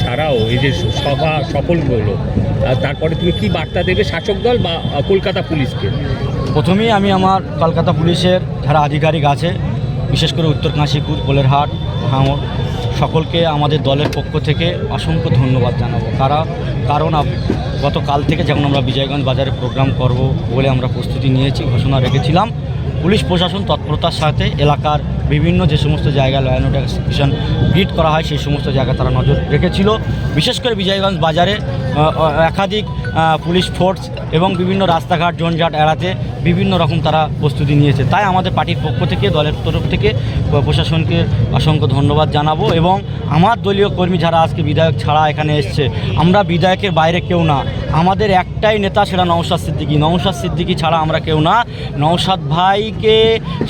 ছাড়াও এই যে সভা সফল হলো, তারপরে তুমি কি বার্তা দেবে শাসক দল বা কলকাতা পুলিশকে? প্রথমেই আমি আমার কলকাতা পুলিশের যারা আধিকারিক আছে, বিশেষ করে উত্তর কাশীপুর, কোলেরহাট, ভাঙড়, সকলকে আমাদের দলের পক্ষ থেকে অসংখ্য ধন্যবাদ জানাবো। কারণ গতকাল থেকে যখন আমরা বিজয়গঞ্জ বাজারে প্রোগ্রাম করব বলে আমরা প্রস্তুতি নিয়েছি, ঘোষণা রেখেছিলাম, পুলিশ প্রশাসন তৎপরতার সাথে এলাকার বিভিন্ন যে সমস্ত জায়গায় ল অ্যান্ড অর্ডার এক্সিকিউশন ব্রিড করা হয় সেই সমস্ত জায়গায় তারা নজর রেখেছিল। বিশেষ করে বিজয়গঞ্জ বাজারে একাধিক পুলিশ ফোর্স এবং বিভিন্ন রাস্তাঘাট জঞ্জাট এড়াতে বিভিন্ন রকম তারা প্রস্তুতি নিয়েছে। তাই আমাদের পার্টির পক্ষ থেকে, দলের তরফ থেকে প্রশাসনকে অসংখ্য ধন্যবাদ জানাবো। এবং আমার দলীয় কর্মী যারা আজকে বিধায়ক ছাড়া এখানে এসছে, আমরা বিধায়কের বাইরে কেউ না, আমাদের একটাই নেতা, সেটা নওশাদ সিদ্দিকী। নওশাদ সিদ্দিকী ছাড়া আমরা কেউ না। নওশাদ ভাইকে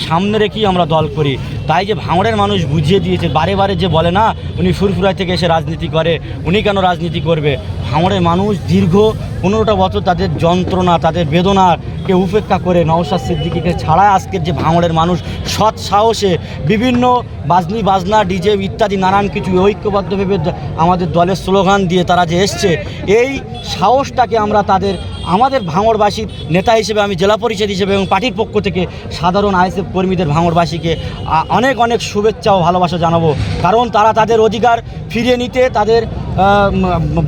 সামনে রেখেই আমরা দল করি। তাই যে ভাঙড়ের মানুষ বুঝিয়ে দিয়েছে, বারে বারে যে বলে না উনি ফুরফুরাই থেকে এসে রাজনীতি করে, উনি কেন রাজনীতি করবে? ভাঙড়ের মানুষ দীর্ঘ 15টা বছর তাদের যন্ত্রণা, তাদের বেদনাকে উপেক্ষা করে নওশাদ সিদ্দিকীকে ছাড়া আজকের যে ভাঙড়ের মানুষ সৎ সাহসে বিভিন্ন বাজনা ডিজে ইত্যাদি নানান কিছু ঐক্যবদ্ধভাবে আমাদের দলের স্লোগান দিয়ে তারা যে এসছে, এই সাহসটাকে আমরা আমাদের ভাঙড়বাসীর নেতা হিসেবে, আমি জেলা পরিষদ হিসেবে এবং পার্টির পক্ষ থেকে সাধারণ আইএসএফ কর্মীদের ভাঙড়বাসীকে অনেক অনেক শুভেচ্ছা ও ভালোবাসা জানাবো। কারণ তারা তাদের অধিকার ফিরিয়ে নিতে, তাদের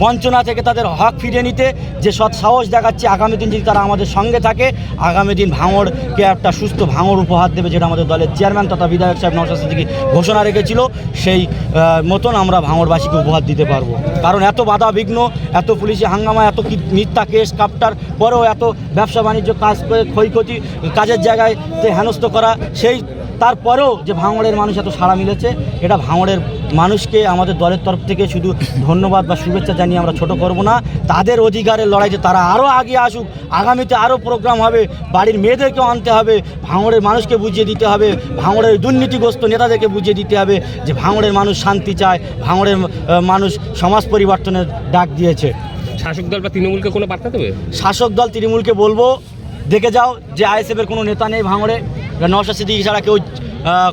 বঞ্চনা থেকে তাদের হক ফিরিয়ে নিতে যে সৎ সাহস দেখাচ্ছে, আগামী দিন যদি তারা আমাদের সঙ্গে থাকে, আগামী দিন ভাঙড়কে একটা সুস্থ ভাঙড় উপহার দেবে, যেটা আমাদের দলের চেয়ারম্যান তথা বিধায়ক সাহেব নওশাদ সিদ্দিকী ঘোষণা রেখেছিল, সেই মতন আমরা ভাঙড়বাসীকে উপহার দিতে পারবো। কারণ এত বাধা বিঘ্ন, এত পুলিশি হাঙ্গামা, এত মিথ্যা কেস কাপটার পরেও, এত ব্যবসা বাণিজ্য কাজ করে ক্ষয়ক্ষতি, কাজের জায়গায় হেনস্থ করা, সেই তারপরেও যে ভাঙড়ের মানুষ এত সাড়া মিলেছে, এটা ভাঙড়ের মানুষকে আমাদের দলের তরফ থেকে শুধু ধন্যবাদ বা শুভেচ্ছা জানিয়ে আমরা ছোট করব না। তাদের অধিকারের লড়াইতে তারা আরও আগে আসুক, আগামীতে আরও প্রোগ্রাম হবে, বাড়ির মেয়েদেরকেও আনতে হবে, ভাঙড়ের মানুষকে বুঝিয়ে দিতে হবে, ভাঙড়ের দুর্নীতিগ্রস্ত নেতাদেরকে বুঝিয়ে দিতে হবে যে ভাঙড়ের মানুষ শান্তি চায়, ভাঙড়ের মানুষ সমাজ পরিবর্তনের ডাক দিয়েছে। শাসক দল বা তৃণমূলকে কোনো বার্তা দেবে? শাসক দল তৃণমূলকে বলবো, দেখে যাও যে আইএসএফের কোনো নেতা নেই ভাঙড়ে, নওশাদ সিদ্দিকী ছাড়া কেউ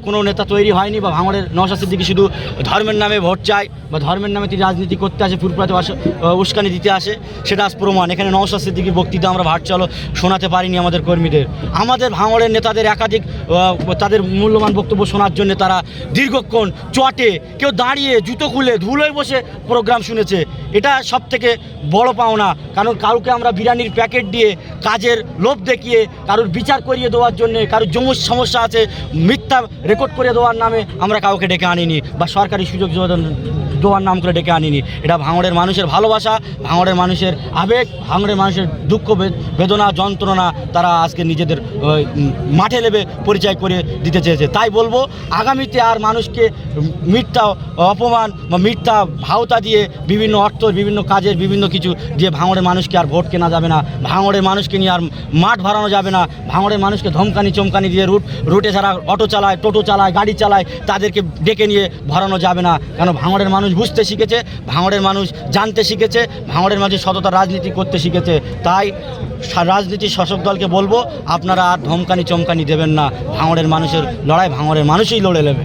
কোনো নেতা তৈরি হয়নি, বা ভাঙড়ের নওশাদ সিদ্দিকী শুধু ধর্মের নামে ভোট চায় বা ধর্মের নামে তিনি রাজনীতি করতে আসে, ফুরফুরাতে উস্কানি দিতে আসে, সেটা আজ প্রমাণ। এখানে নওশাদ সিদ্দিকীর বক্তৃতা আমরা ভার্চুয়ালও শোনাতে পারিনি আমাদের কর্মীদের। আমাদের ভাঙড়ের নেতাদের একাধিক তাদের মূল্যবান বক্তব্য শোনার জন্য তারা দীর্ঘক্ষণ চটে, কেউ দাঁড়িয়ে জুতো খুলে ধুলোয় বসে প্রোগ্রাম শুনেছে। এটা সব থেকে বড় পাওনা। কারণ কাউকে আমরা বিরিয়ানির প্যাকেট দিয়ে, কাজের লোভ দেখিয়ে, কারোর বিচার করিয়ে দেওয়ার জন্যে, কারোর জমুর সমস্যা আছে মিথ্যা রেকর্ড করে দেওয়ার নামে আমরা কাউকে ডেকে আনিনি, বা সরকারি সুযোগ দেওয়ার নাম করে ডেকে আনিনি। এটা ভাঙড়ের মানুষের ভালোবাসা, ভাঙড়ের মানুষের আবেগ, ভাঙড়ের মানুষের দুঃখ বেদনা যন্ত্রণা তারা আজকে নিজেদের মাঠে নেবে পরিচয় করে দিতে চেয়েছে। তাই বলবো, আগামীতে আর মানুষকে মিথ্যা অপমান বা মিথ্যা ভাওতা দিয়ে, বিভিন্ন অর্থ, বিভিন্ন কাজের বিভিন্ন কিছু দিয়ে ভাঙড়ের মানুষকে আর ভোট কেনা যাবে না, ভাঙড়ের মানুষকে নিয়ে আর মাঠ ভরানো যাবে না, ভাঙড়ের মানুষকে ধমকানি চমকানি দিয়ে রুটে যারা অটো চালায়, টোটো চালায়, গাড়ি চালায়, তাদেরকে ডেকে নিয়ে ভরানো যাবে না। কেন ভাঙড়ের মানুষ বুঝতে শিখেছে, ভাঙড়ের মানুষ জানতে শিখেছে, ভাঙড়ের মানুষ সততা রাজনীতি করতে শিখেছে। তাই রাজনীতি শাসক দলকে বলবো, আপনারা আর ধমকানি চমকানি দেবেন না, ভাঙড়ের মানুষের লড়াই ভাঙড়ের মানুষই লড়ে নেবে।